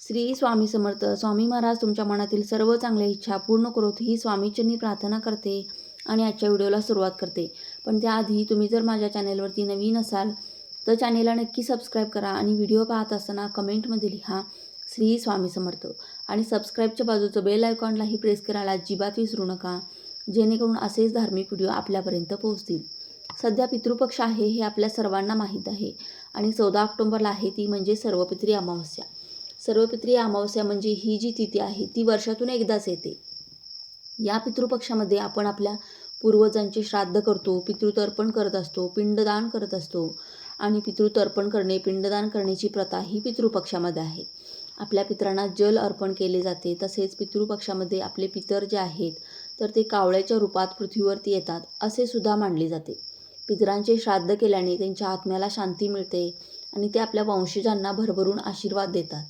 श्री स्वामी समर्थ. स्वामी महाराज तुमच्या मनातील सर्व चांगल्या इच्छा पूर्ण करोत ही स्वामीचरणी प्रार्थना करते आणि आजच्या व्हिडिओला सुरुवात करते. पण त्याआधी तुम्ही जर माझ्या चॅनेलवरती नवीन असाल तर चॅनेलला नक्की सबस्क्राईब करा आणि व्हिडिओ पाहत असताना कमेंटमध्ये लिहा श्री स्वामी समर्थ आणि सबस्क्राईबच्या बाजूचं बेल आयकॉनलाही प्रेस करायला अजिबात विसरू नका, जेणेकरून असेच धार्मिक व्हिडिओ आपल्यापर्यंत पोहोचतील. सध्या पितृपक्ष आहे हे आपल्या सर्वांना माहीत आहे आणि 14 ऑक्टोबरला आहे ती म्हणजे सर्वपित्री अमावस्या. सर्वपित्री अमावस्या म्हणजे ही जी तिथी आहे ती वर्षातून एकदाच येते. या पितृपक्षामध्ये आपण आपल्या पूर्वजांचे श्राद्ध करतो, पितृतर्पण करत असतो, पिंडदान करत असतो आणि पितृतर्पण करणे, पिंडदान करण्याची प्रथा ही पितृपक्षामध्ये आहे. आपल्या पितरांना जल अर्पण केले जाते. तसेच पितृपक्षामध्ये आपले पितर जे आहेत तर ते कावळ्याच्या रूपात पृथ्वीवरती येतात असे सुद्धा मानले जाते. पितरांचे श्राद्ध केल्याने त्यांच्या आत्म्याला शांती मिळते आणि ते आपल्या वंशजांना भरभरून आशीर्वाद देतात.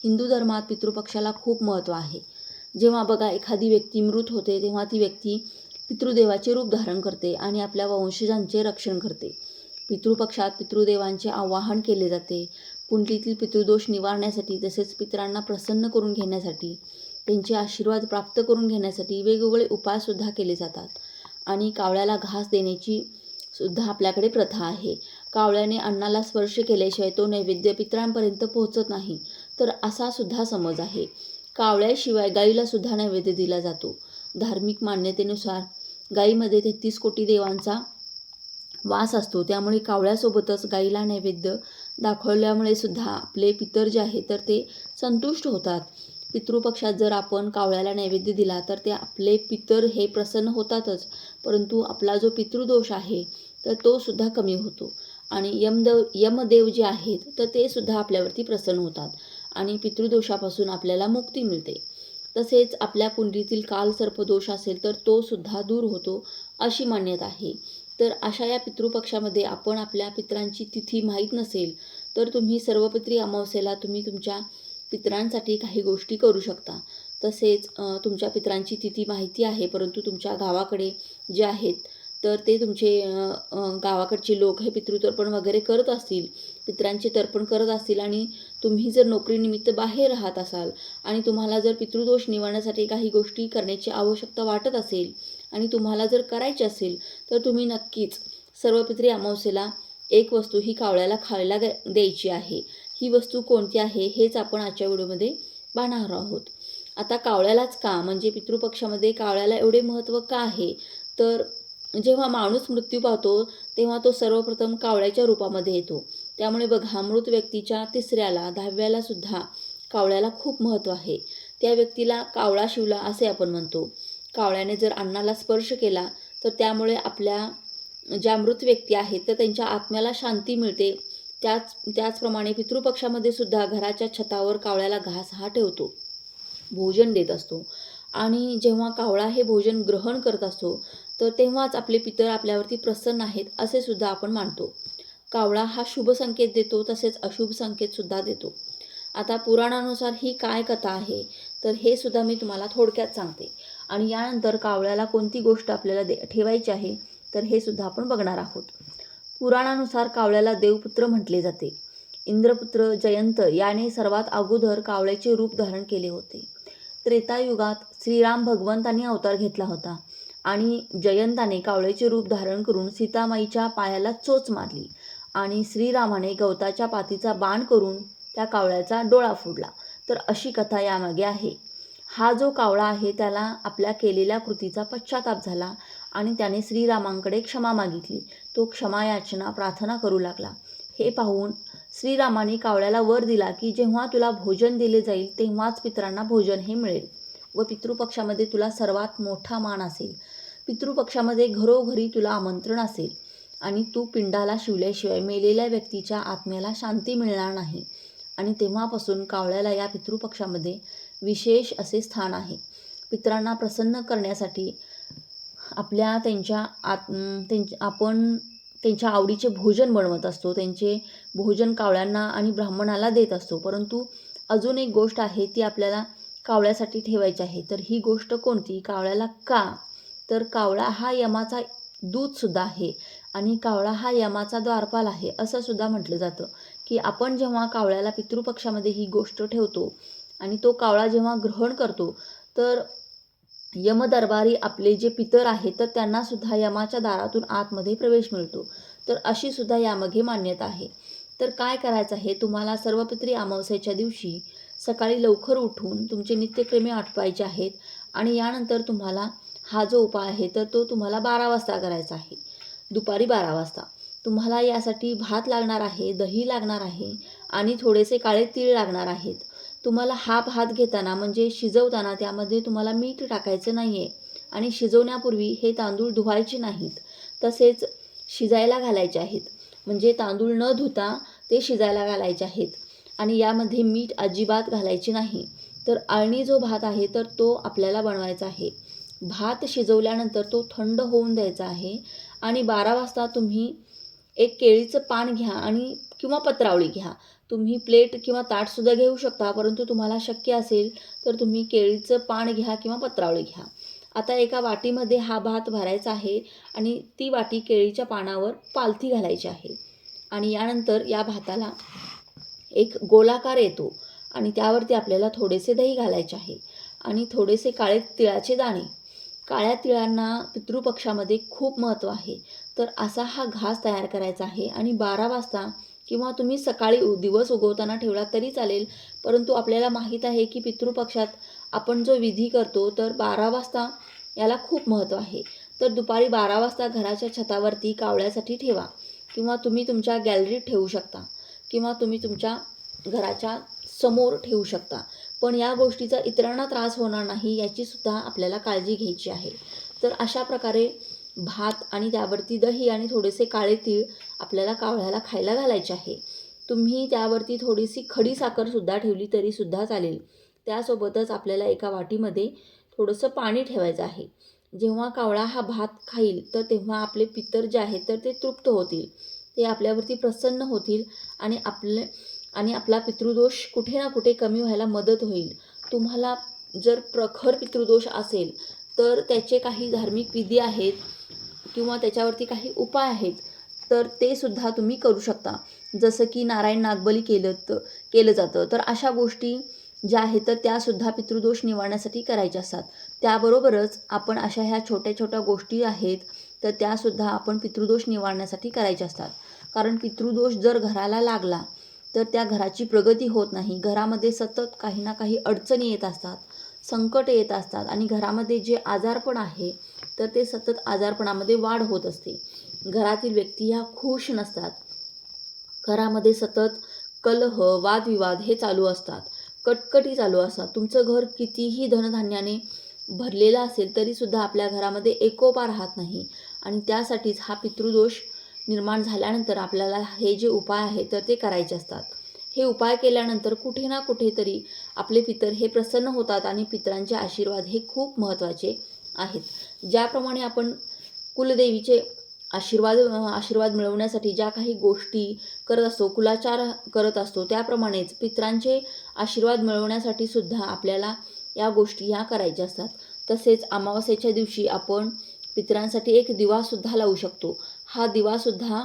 हिंदू धर्मात पितृपक्षाला खूप महत्त्व आहे. जेव्हा बघा एखादी व्यक्ती मृत होते तेव्हा ती व्यक्ती पितृदेवाचे रूप धारण करते आणि आपल्या वंशजांचे रक्षण करते. पितृपक्षात पितृदेवांचे आवाहन केले जाते. कुंडलीतील पितृदोष निवारण्यासाठी तसेच पितरांना प्रसन्न करून घेण्यासाठी, त्यांचे आशीर्वाद प्राप्त करून घेण्यासाठी वेगवेगळे उपायसुद्धा केले जातात. आणि कावळ्याला घास देण्याची सुद्धा आपल्याकडे प्रथा आहे. कावळ्याने अन्नाला स्पर्श केल्याशिवाय तो नैवेद्य पितरांपर्यंत पोहोचत नाही, तर असा सुद्धा समज आहे. कावळ्याशिवाय गाईला सुद्धा नैवेद्य दिला जातो. धार्मिक मान्यतेनुसार गाईमध्ये 33 कोटी देवांचा वास असतो, त्यामुळे कावळ्यासोबतच गाईला नैवेद्य दाखवल्यामुळे सुद्धा आपले पितर जे आहे तर ते संतुष्ट होतात. पितृपक्षात जर आपण कावळ्याला नैवेद्य दिला तर ते आपले पितर हे प्रसन्न होतातच, परंतु आपला जो पितृदोष आहे तर तो सुद्धा कमी होतो आणि यमदेव जे आहेत तर ते सुद्धा आपल्यावरती प्रसन्न होतात आणि पितृदोषापासून आपल्याला मुक्ती मिळते. तसेच आपल्या कुंडलीतील कालसर्पदोष असेल तर तो सुद्धा दूर होतो अशी मान्यता आहे. तर अशा या पितृपक्षामध्ये आपण आपल्या पितरांची तिथी माहीत नसेल तर तुम्ही सर्वपित्री अमावस्येला तुम्ही तुमच्या पितरांसाठी काही गोष्टी करू शकता. तसेच तुमच्या पितरांची तिथी माहिती आहे परंतु तुमच्या गावाकडे जे आहेत तर ते तुमचे गावाकडचे लोक हे पितृतर्पण वगैरे करत असतील, पितरांचे तर्पण करत असतील आणि तुम्ही जर नोकरीनिमित्त बाहेर राहत असाल आणि तुम्हाला जर पितृदोष निवारण्यासाठी काही गोष्टी करण्याची आवश्यकता वाटत असेल आणि तुम्हाला जर करायची असेल तर तुम्ही नक्कीच सर्वपित्री अमावस्येला एक वस्तू ही कावळ्याला खायला द्यायची आहे. ही वस्तू कोणती आहे हेच आपण आजच्या व्हिडिओमध्ये पाहणार आहोत. आता कावळ्यालाच का, म्हणजे पितृपक्षामध्ये कावळ्याला एवढे महत्त्व का आहे, तर जेव्हा माणूस मृत्यू पावतो तेव्हा तो सर्वप्रथम कावळ्याच्या रूपामध्ये येतो. त्यामुळे बघा मृत व्यक्तीच्या 3ऱ्याला 10व्याला सुद्धा कावळ्याला खूप महत्त्व आहे. त्या व्यक्तीला कावळा शिवला असे आपण म्हणतो. कावळ्याने जर अन्नाला स्पर्श केला तर त्यामुळे आपल्या ज्या मृत व्यक्ती आहेत तर त्यांच्या आत्म्याला शांती मिळते. त्याचप्रमाणे पितृपक्षामध्ये सुद्धा घराच्या छतावर कावळ्याला घास हा ठेवतो, भोजन देत असतो आणि जेव्हा कावळा हे भोजन ग्रहण करत असतो तर तेव्हाच आपले पितर आपल्यावरती प्रसन्न आहेत असे सुद्धा आपण मानतो. कावळा हा शुभ संकेत देतो तसेच अशुभ संकेतसुद्धा देतो. आता पुराणानुसार ही काय कथा आहे तर हे सुद्धा मी तुम्हाला थोडक्यात सांगते आणि यानंतर कावळ्याला कोणती गोष्ट आपल्याला ठेवायची आहे तर हे सुद्धा आपण बघणार आहोत. पुराणानुसार कावळ्याला देवपुत्र म्हटले जाते. इंद्रपुत्र जयंत याने सर्वात अगोदर कावळ्याचे रूप धारण केले होते. त्रेतायुगात श्रीराम भगवंतांनी अवतार घेतला होता आणि जयंताने कावळ्याचे रूप धारण करून सीतामाईच्या पायाला चोच मारली आणि श्रीरामाने गवताच्या पातीचा बाण करून त्या कावळ्याचा डोळा फोडला. तर अशी कथा यामागे आहे. हा जो कावळा आहे त्याला आपल्या केलेल्या कृतीचा पश्चाताप झाला आणि त्याने श्रीरामांकडे क्षमा मागितली. तो क्षमायाचना प्रार्थना करू लागला. हे पाहून श्रीरामाने कावळ्याला वर दिला की जेव्हा तुला भोजन दिले जाईल तेव्हाच पितरांना भोजन हे मिळेल व पितृपक्षामध्ये तुला सर्वात मोठा मान असेल. पितृपक्षामध्ये घरोघरी तुला आमंत्रण असेल आणि तू पिंडाला शिवल्याशिवाय मेलेल्या व्यक्तीच्या आत्म्याला शांती मिळणार नाही. आणि तेव्हापासून कावळ्याला या पितृपक्षामध्ये विशेष असे स्थान आहे. पितरांना प्रसन्न करण्यासाठी आपण त्यांच्या आवडीचे भोजन बनवत असतो. त्यांचे भोजन कावळ्यांना आणि ब्राह्मणाला देत असतो. परंतु अजून एक गोष्ट आहे ती आपल्याला कावळ्यासाठी ठेवायची आहे. तर ही गोष्ट कोणती, कावळ्याला का, तर कावळा हा यमाचा दूतसुद्धा आहे आणि कावळा हा यमाचा द्वारपाल आहे असं सुद्धा म्हटलं जातं. की आपण जेव्हा कावळ्याला पितृपक्षामध्ये ही गोष्ट ठेवतो आणि तो कावळा जेव्हा ग्रहण करतो, तर यमदरबारी आपले जे पितर आहेत तर त्यांनासुद्धा यमाच्या दारातून आतमध्ये प्रवेश मिळतो. तर अशी सुद्धा यामागे मान्यता आहे. तर काय करायचं आहे, तुम्हाला सर्वपित्री अमावस्येच्या दिवशी सकाळी लवकर उठून तुमचे नित्यक्रमे आटवायचे आहेत आणि यानंतर तुम्हाला हा जो उपाय आहे तर तो तुम्हाला 12 वाजता करायचा आहे. दुपारी 12 वाजता. तुम्हाला यासाठी भात लागणार आहे, दही लागणार आहे आणि थोडेसे काळे तीळ लागणार आहेत. तुम्हाला हा भात घेताना म्हणजे शिजवताना त्यामध्ये तुम्हाला मीठ टाकायचं नाही आहे आणि शिजवण्यापूर्वी हे तांदूळ धुवायचे नाहीत. तसेच शिजायला घालायचे आहेत. म्हणजे तांदूळ न धुता ते शिजायला घालायचे आहेत आणि यामध्ये मीठ अजिबात घालायचे नाही. तर अळणी जो भात आहे तर तो आपल्याला बनवायचा आहे. भात शिजवल्यानंतर तो थंड होऊन द्यायचा आहे आणि 12 वाजता तुम्ही एक केळीचं पान घ्या आणि किंवा पत्रावळी घ्या. तुम्ही प्लेट किंवा ताटसुद्धा घेऊ शकता, परंतु तुम्हाला शक्य असेल तर तुम्ही केळीचं पान घ्या किंवा पत्रावळी घ्या. आता एका वाटीमध्ये हा भात भरायचा आहे आणि ती वाटी केळीच्या पानावर पालथी घालायची आहे आणि यानंतर या भाताला एक गोलाकार येतो आणि त्यावरती आपल्याला थोडेसे दही घालायचे आहे आणि थोडेसे काळे तिळाचे दाणे. काळ्या तिळांना पितृपक्षामध्ये खूप महत्त्व आहे. तर असा हा घास तयार करायचा आहे आणि 12 वाजता किंवा तुम्ही सकाळी दिवस उगवताना ठेवला तरी चालेल, परंतु आपल्याला माहीत आहे की पितृपक्षात आपण जो विधी करतो तर 12 वाजता याला खूप महत्त्व आहे. तर दुपारी 12 वाजता घराच्या छतावरती कावळ्यासाठी ठेवा किंवा तुम्ही तुमच्या गॅलरीत ठेवू शकता किंवा तुम्ही तुमच्या घराच्या समोर ठेवू शकता. पण या गोष्टीचा इतरांना त्रास होणार नाही याचीसुद्धा आपल्याला काळजी घ्यायची आहे. तर अशा प्रकारे भात आणि त्यावरती दही आणि थोडेसे काळे तीळ आपल्याला कावळ्याला खायला घालायचे आहे. तुम्ही त्यावरती थोडीशी खडी साखरसुद्धा ठेवली तरीसुद्धा चालेल. त्यासोबतच आपल्याला एका वाटीमध्ये थोडंसं पाणी ठेवायचं आहे. जेव्हा कावळा हा भात खाईल तर तेव्हा आपले पितर जे आहेत तर ते तृप्त होतील. ते आपल्यावरती प्रसन्न होतील आणि आपला पितृदोष कुठे ना कुठे कमी व्हायला मदत होईल. तुम्हाला जर प्रखर पितृदोष असेल तर त्याचे काही धार्मिक विधी आहेत किंवा त्याच्यावरती काही उपाय आहेत तर ते सुद्धा तुम्ही करू शकता. जसं की नारायण नागबली केलं जातं. तर अशा गोष्टी ज्या आहेत तर त्यासुद्धा पितृदोष निवारण्यासाठी करायच्या असतात. त्याबरोबरच आपण अशा ह्या छोट्या छोट्या गोष्टी आहेत तर त्यासुद्धा आपण पितृदोष निवारण्यासाठी करायच्या असतात. कारण पितृदोष जर घराला लागला तर त्या घराची प्रगती होत नाही. घरामध्ये सतत काही ना काही अडचणी येत असतात, संकट येत असतात आणि घरामध्ये जे आजारपण आहे तर ते सतत आजारपणामध्ये वाढ होत असते. घरातील व्यक्ती ह्या खुश नसतात. घरामध्ये सतत कलह, वादविवाद हे चालू असतात, कटकटी चालू असतात. तुमचं घर कितीही धनधान्याने भरलेलं असेल तरीसुद्धा आपल्या घरामध्ये एकोपा राहत नाही आणि त्यासाठीच हा पितृदोष निर्माण झाल्यानंतर आपल्याला हे जे उपाय आहेत तर ते करायचे असतात. हे उपाय केल्यानंतर कुठे ना कुठेतरी आपले पितर हे प्रसन्न होतात आणि पितरांचे आशीर्वाद हे खूप महत्त्वाचे आहेत. ज्याप्रमाणे आपण कुलदेवीचे आशीर्वाद मिळवण्यासाठी ज्या काही गोष्टी करत असतो, कुलाचार करत असतो, त्याप्रमाणेच पितरांचे आशीर्वाद मिळवण्यासाठी सुद्धा आपल्याला या गोष्टी ह्या करायच्या असतात. तसेच अमावास्येच्या दिवशी आपण पितरांसाठी एक दिवासुद्धा लावू शकतो. हा दिवासुद्धा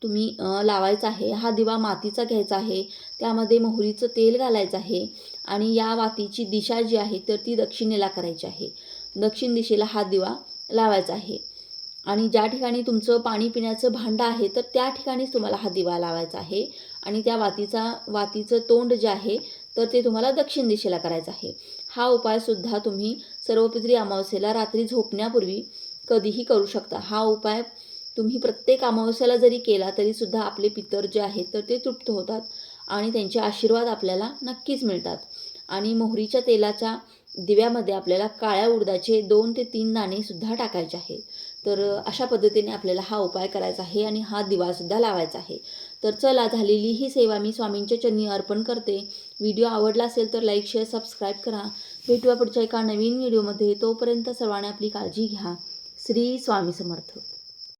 तुम्ही लावायचा आहे. हा दिवा मातीचा घ्यायचा आहे. त्यामध्ये मोहरीचं तेल घालायचं आहे आणि या वातीची दिशा जी आहे तर ती दक्षिणेला करायची आहे. दक्षिण दिशेला हा दिवा लावायचा आहे आणि ज्या ठिकाणी तुमचं पाणी पिण्याचं भांडं आहे तर त्या ठिकाणीच तुम्हाला हा दिवा लावायचा आहे आणि त्या वातीचं तोंड जे आहे तर ते तुम्हाला दक्षिण दिशेला करायचं आहे. हा उपायसुद्धा तुम्ही सर्वपित्री अमावस्येला रात्री झोपण्यापूर्वी कधीही करू शकता. हा उपाय तुम्ही प्रत्येक अमावस्येला जरी केला तरीसुद्धा आपले पितर जे आहेत तर ते तृप्त होतात आणि त्यांचे आशीर्वाद आपल्याला नक्कीच मिळतात. आणि मोहरीच्या तेलाच्या दिव्यामध्ये आपल्याला काळ्या उडदाचे 2 ते 3 दाणेसुद्धा टाकायचे आहेत. तर अशा पद्धतीने आपल्याला हा उपाय करायचा आहे आणि हा दिवासुद्धा लावायचा आहे. तर चला, झालेली ही सेवा मी स्वामींच्या चरणी अर्पण करते. व्हिडिओ आवडला असेल तर लाईक, शेअर, सबस्क्राईब करा. भेटूया पुढच्या एका नवीन व्हिडिओमध्ये. तोपर्यंत सर्वांनी आपली काळजी घ्या. श्री स्वामी समर्थ.